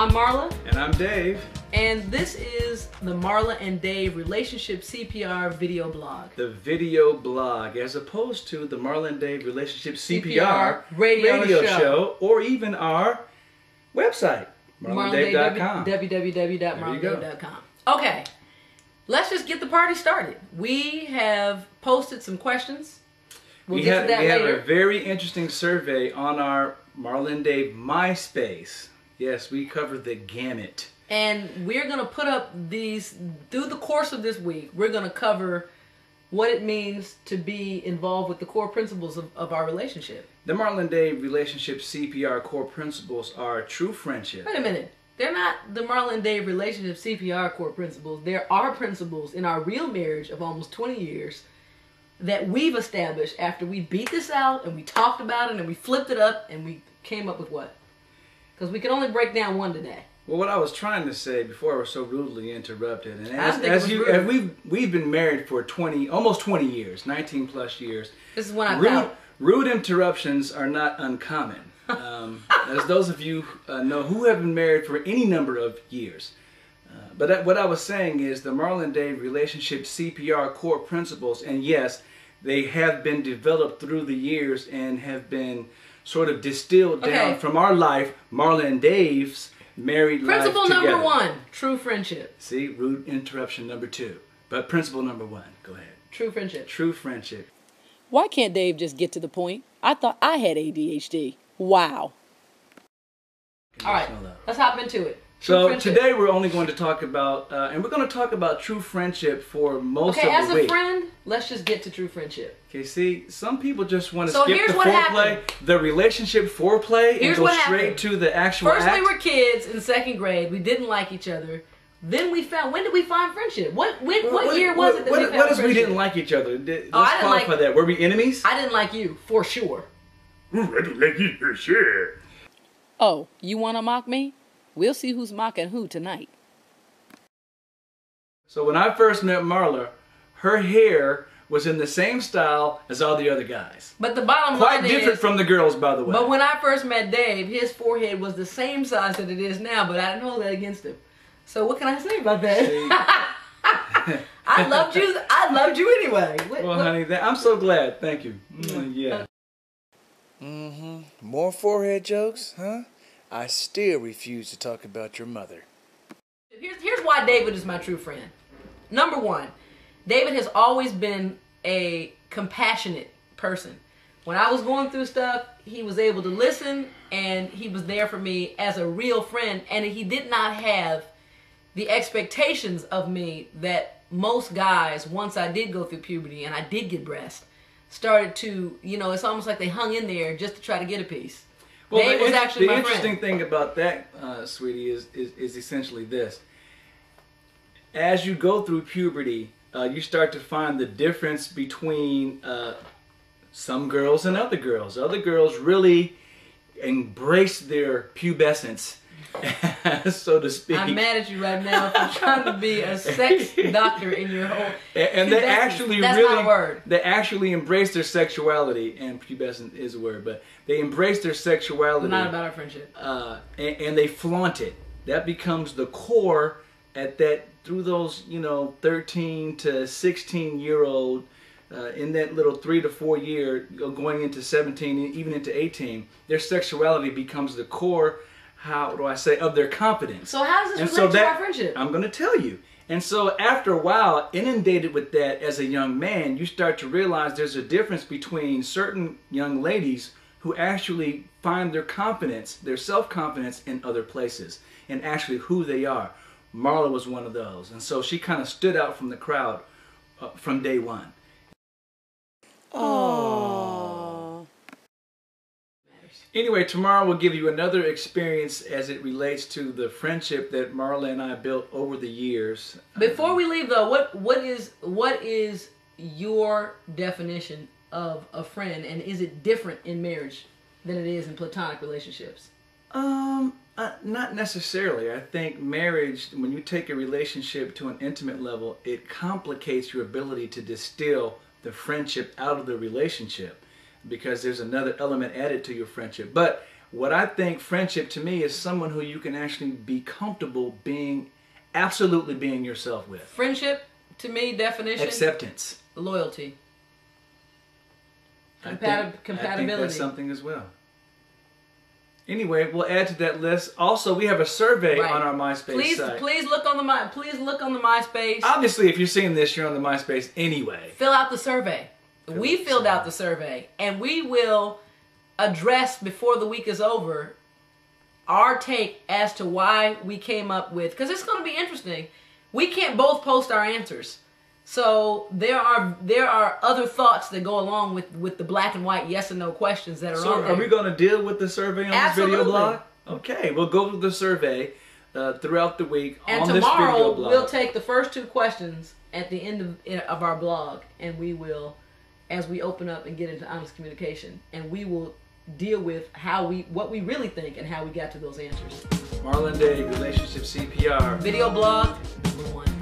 I'm Marla. And I'm Dave. And this is the Marla and Dave Relationship CPR video blog. The video blog, as opposed to the Marla and Dave Relationship CPR radio show. Or even our website, marlandave.com. www.marlandave.com. Okay, let's just get the party started. We have posted some questions. We have a very interesting survey on our Marla and Dave MySpace. Yes, we covered the gamut. And we're going to put up these, through the course of this week, we're going to cover what it means to be involved with the core principles of our relationship. The Marla and Dave Relationship CPR core principles are true friendship. Wait a minute. They're not the Marla and Dave Relationship CPR core principles. There are principles in our real marriage of almost 20 years that we've established after we beat this out and we talked about it and we flipped it up and we came up with what? Because we can only break down one today. Well, what I was trying to say before I was so rudely interrupted, and as we've been married for almost 20 years, 19 plus years. This is when I found rude interruptions are not uncommon. As those of you know who have been married for any number of years. But what I was saying is the Marla and Dave Relationship CPR core principles, and yes, they have been developed through the years and have been sort of distilled down from our life, Marla and Dave's married life together. Principle number one, true friendship. See, rude interruption number two. But principle number one, go ahead. True friendship. True friendship. Why can't Dave just get to the point? I thought I had ADHD. Wow. All right, let's hop into it. So today we're only going to talk about, and we're going to talk about true friendship for most of the week. Okay, as a friend, let's just get to true friendship. Okay, see, some people just want to skip the foreplay, the relationship foreplay, and go straight to the actual act. First, we were kids in second grade. We didn't like each other. Then we found. When did we find friendship? What year was it that we found friendship? What is we didn't like each other? Let's qualify that. Were we enemies? I didn't like you for sure. I didn't like you for sure. Oh, you want to mock me? We'll see who's mocking who tonight. So when I first met Marla, her hair was in the same style as all the other guys. But the bottom line is... Quite different from the girls, by the way. But when I first met Dave, his forehead was the same size that it is now, but I didn't hold that against him. So what can I say about that? I loved you. I loved you anyway. Honey, I'm so glad. Thank you. Yeah. More forehead jokes, huh? I still refuse to talk about your mother. Here's why David is my true friend. Number one, David has always been a compassionate person. When I was going through stuff, he was able to listen and he was there for me as a real friend, and he did not have the expectations of me that most guys, once I did go through puberty and I did get breast, started to, it's almost like they hung in there just to try to get a piece. Well, Dave was actually my friend. The interesting thing about that, sweetie, is essentially this. As you go through puberty, you start to find the difference between some girls and other girls. Other girls really embrace their pubescence, so to speak. I'm mad at you right now for trying to be a sex doctor in your whole... And they actually that's not a word. They actually embrace their sexuality, and pubescent is a word, but they embrace their sexuality. Not about our friendship. And they flaunt it. That becomes the core at that, through those, 13 to 16-year-old, in that little 3 to 4 year, going into 17, even into 18, their sexuality becomes the core, how do I say, of their confidence. So how does this relate to our friendship? I'm going to tell you. And so after a while, inundated with that as a young man, you start to realize there's a difference between certain young ladies who actually find their confidence, their self-confidence in other places, and actually who they are. Marla was one of those. And so she kind of stood out from the crowd from day one. Aww. Anyway, tomorrow we'll give you another experience as it relates to the friendship that Marla and I built over the years. Before we leave, though, what is your definition of a friend, and is it different in marriage than it is in platonic relationships? Not necessarily. I think marriage, when you take a relationship to an intimate level, it complicates your ability to distill the friendship out of the relationship, because there's another element added to your friendship. But What I think friendship to me is someone who you can actually be comfortable being, absolutely being yourself with. Friendship, to me, definition. Acceptance. Loyalty. I think Compatibility. that's something as well. Anyway, we'll add to that list. Also, we have a survey on our MySpace site. Please look on the MySpace. Obviously, if you're seeing this, you're on the MySpace anyway. Fill out the survey. We filled out the survey, and we will address before the week is over our take as to why we came up with, because it's going to be interesting. We can't both post our answers. So there are other thoughts that go along with the black and white yes and no questions that are on there. So are we going to deal with the survey on this video blog? Okay, we'll go through the survey throughout the week on this video blog. And tomorrow we'll take the first 2 questions at the end of our blog, and we will, as we open up and get into honest communication, and we will deal with what we really think and how we got to those answers. Marla and Dave, Relationship CPR. Video blog #1.